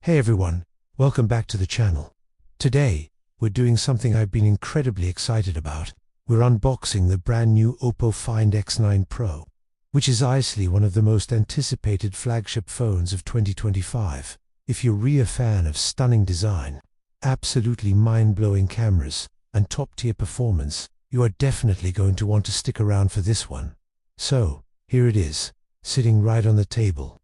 Hey everyone, welcome back to the channel. Today, we're doing something I've been incredibly excited about. We're unboxing the brand new OPPO Find X9 Pro, which is easily one of the most anticipated flagship phones of 2025. If you're a fan of stunning design, absolutely mind-blowing cameras, and top-tier performance, you are definitely going to want to stick around for this one. So, here it is, sitting right on the table.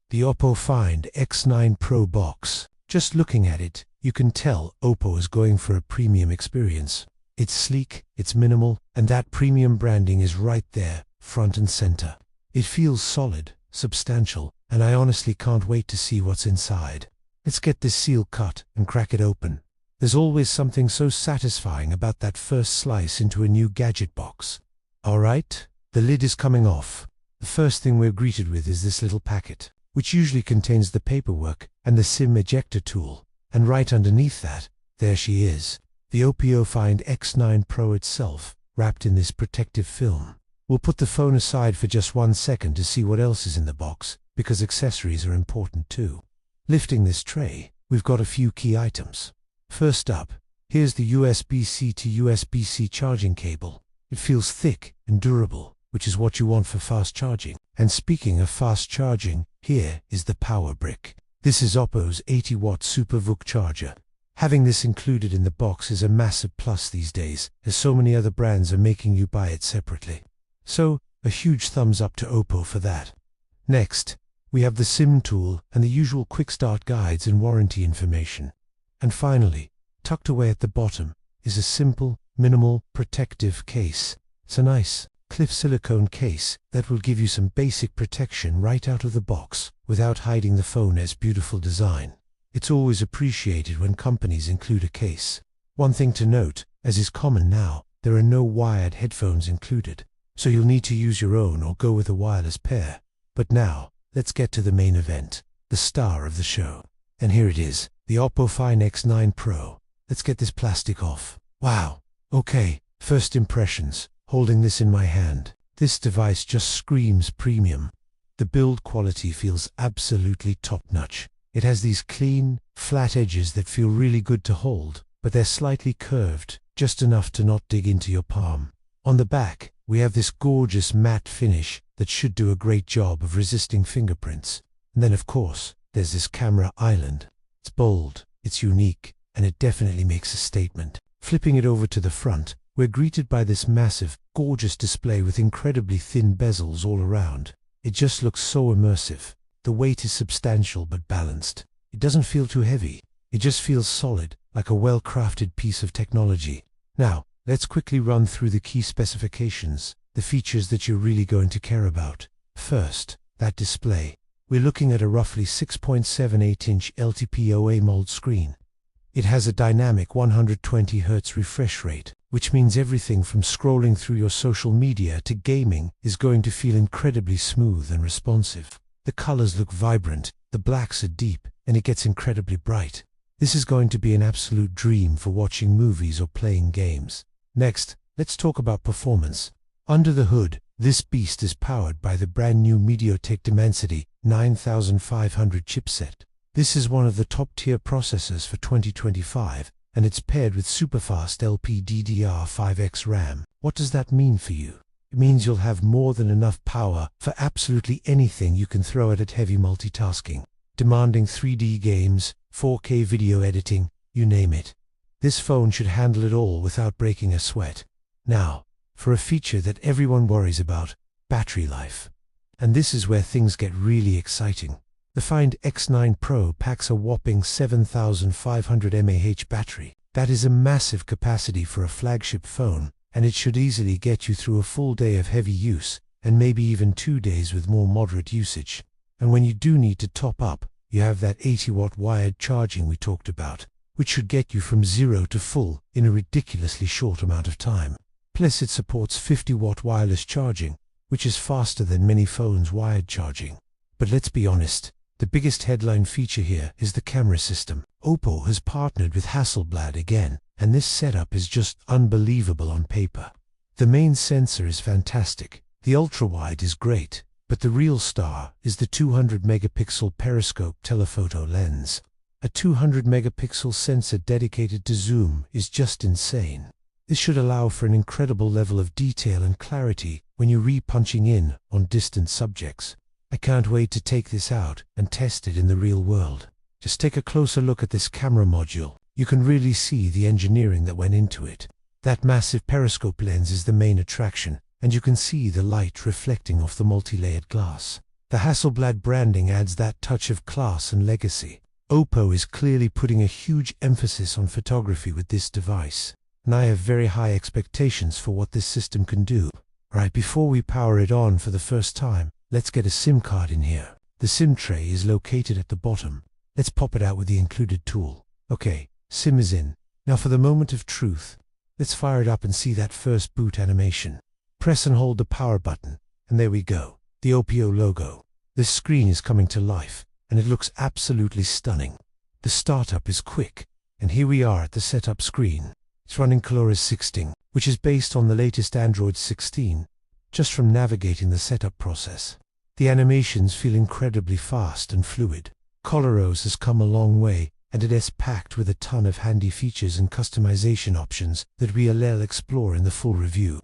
The OPPO Find X9 Pro box. Just looking at it, you can tell OPPO is going for a premium experience. It's sleek, it's minimal, and that premium branding is right there, front and center. It feels solid, substantial, and I honestly can't wait to see what's inside. Let's get this seal cut and crack it open. There's always something so satisfying about that first slice into a new gadget box. Alright, the lid is coming off. The first thing we're greeted with is this little packet, which usually contains the paperwork and the SIM ejector tool, and right underneath that, there she is, the OPPO Find X9 Pro itself, wrapped in this protective film. We'll put the phone aside for just 1 second to see what else is in the box, because accessories are important too. Lifting this tray, we've got a few key items. First up, here's the USB-C to USB-C charging cable. It feels thick and durable, which is what you want for fast charging. And speaking of fast charging, here is the power brick. This is OPPO's 80-watt Super VOOC charger. Having this included in the box is a massive plus these days, as so many other brands are making you buy it separately. So, a huge thumbs up to OPPO for that. Next, we have the SIM tool and the usual quick start guides and warranty information. And finally, tucked away at the bottom, is a simple, minimal, protective case. It's a nice, cliff silicone case that will give you some basic protection right out of the box without hiding the phone's beautiful design. It's always appreciated when companies include a case. One thing to note, as is common now, there are no wired headphones included, so you'll need to use your own or go with a wireless pair. But now, let's get to the main event, the star of the show. And here it is, the OPPO Find X9 Pro. Let's get this plastic off. Wow. Okay, first impressions. Holding this in my hand, this device just screams premium. The build quality feels absolutely top-notch. It has these clean, flat edges that feel really good to hold, but they're slightly curved, just enough to not dig into your palm. On the back, we have this gorgeous matte finish that should do a great job of resisting fingerprints. And then of course, there's this camera island. It's bold, it's unique, and it definitely makes a statement. Flipping it over to the front, we're greeted by this massive, gorgeous display with incredibly thin bezels all around. It just looks so immersive. The weight is substantial but balanced. It doesn't feel too heavy. It just feels solid, like a well-crafted piece of technology. Now, let's quickly run through the key specifications, the features that you're really going to care about. First, that display. We're looking at a roughly 6.78-inch LTPO AMOLED screen. It has a dynamic 120Hz refresh rate, which means everything from scrolling through your social media to gaming is going to feel incredibly smooth and responsive. The colors look vibrant, the blacks are deep, and it gets incredibly bright. This is going to be an absolute dream for watching movies or playing games. Next, let's talk about performance. Under the hood, this beast is powered by the brand new MediaTek Dimensity 9500 chipset. This is one of the top-tier processors for 2025, and it's paired with superfast LPDDR5X RAM. What does that mean for you? It means you'll have more than enough power for absolutely anything you can throw at it. Heavy multitasking, demanding 3D games, 4K video editing, you name it. This phone should handle it all without breaking a sweat. Now, for a feature that everyone worries about, battery life. And this is where things get really exciting. The Find X9 Pro packs a whopping 7500 mAh battery. That is a massive capacity for a flagship phone, and it should easily get you through a full day of heavy use, and maybe even 2 days with more moderate usage. And when you do need to top up, you have that 80-watt wired charging we talked about, which should get you from 0 to full in a ridiculously short amount of time. Plus it supports 50-watt wireless charging, which is faster than many phones' wired charging. But let's be honest, the biggest headline feature here is the camera system. OPPO has partnered with Hasselblad again, and this setup is just unbelievable on paper. The main sensor is fantastic, the ultra-wide is great, but the real star is the 200 megapixel Periscope telephoto lens. A 200 megapixel sensor dedicated to zoom is just insane. This should allow for an incredible level of detail and clarity when you're re-punching in on distant subjects. I can't wait to take this out and test it in the real world. Just take a closer look at this camera module. You can really see the engineering that went into it. That massive periscope lens is the main attraction, and you can see the light reflecting off the multi-layered glass. The Hasselblad branding adds that touch of class and legacy. OPPO is clearly putting a huge emphasis on photography with this device, and I have very high expectations for what this system can do. Right, before we power it on for the first time, let's get a SIM card in here. The SIM tray is located at the bottom. Let's pop it out with the included tool. Okay, SIM is in. Now for the moment of truth. Let's fire it up and see that first boot animation. Press and hold the power button, and there we go, the OPPO logo. This screen is coming to life, and it looks absolutely stunning. The startup is quick, and here we are at the setup screen. It's running Colores 16, which is based on the latest Android 16, just from navigating the setup process. The animations feel incredibly fast and fluid. Colores has come a long way, and it is packed with a ton of handy features and customization options that we'll explore in the full review.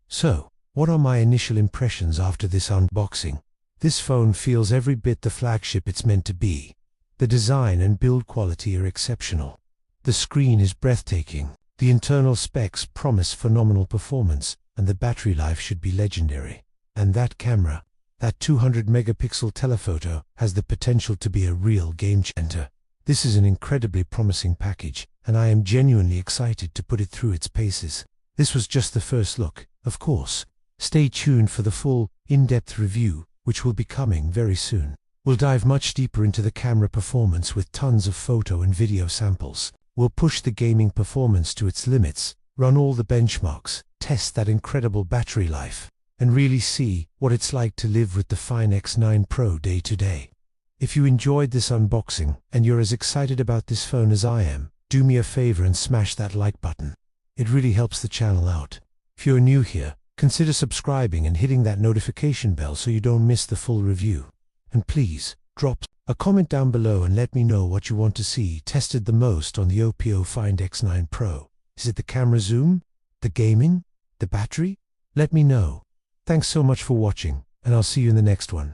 So, what are my initial impressions after this unboxing? This phone feels every bit the flagship it's meant to be. The design and build quality are exceptional. The screen is breathtaking. The internal specs promise phenomenal performance, and the battery life should be legendary. And that camera, that 200 megapixel telephoto, has the potential to be a real game changer. This is an incredibly promising package, and I am genuinely excited to put it through its paces. This was just the first look, of course. Stay tuned for the full, in-depth review, which will be coming very soon. We'll dive much deeper into the camera performance with tons of photo and video samples. We'll push the gaming performance to its limits, run all the benchmarks, test that incredible battery life, and really see what it's like to live with the Find X9 Pro day to day. If you enjoyed this unboxing and you're as excited about this phone as I am, do me a favor and smash that like button. It really helps the channel out. If you're new here, consider subscribing and hitting that notification bell so you don't miss the full review. And please, drop a comment down below and let me know what you want to see tested the most on the OPPO Find X9 Pro. Is it the camera zoom? The gaming? The battery? Let me know. Thanks so much for watching, and I'll see you in the next one.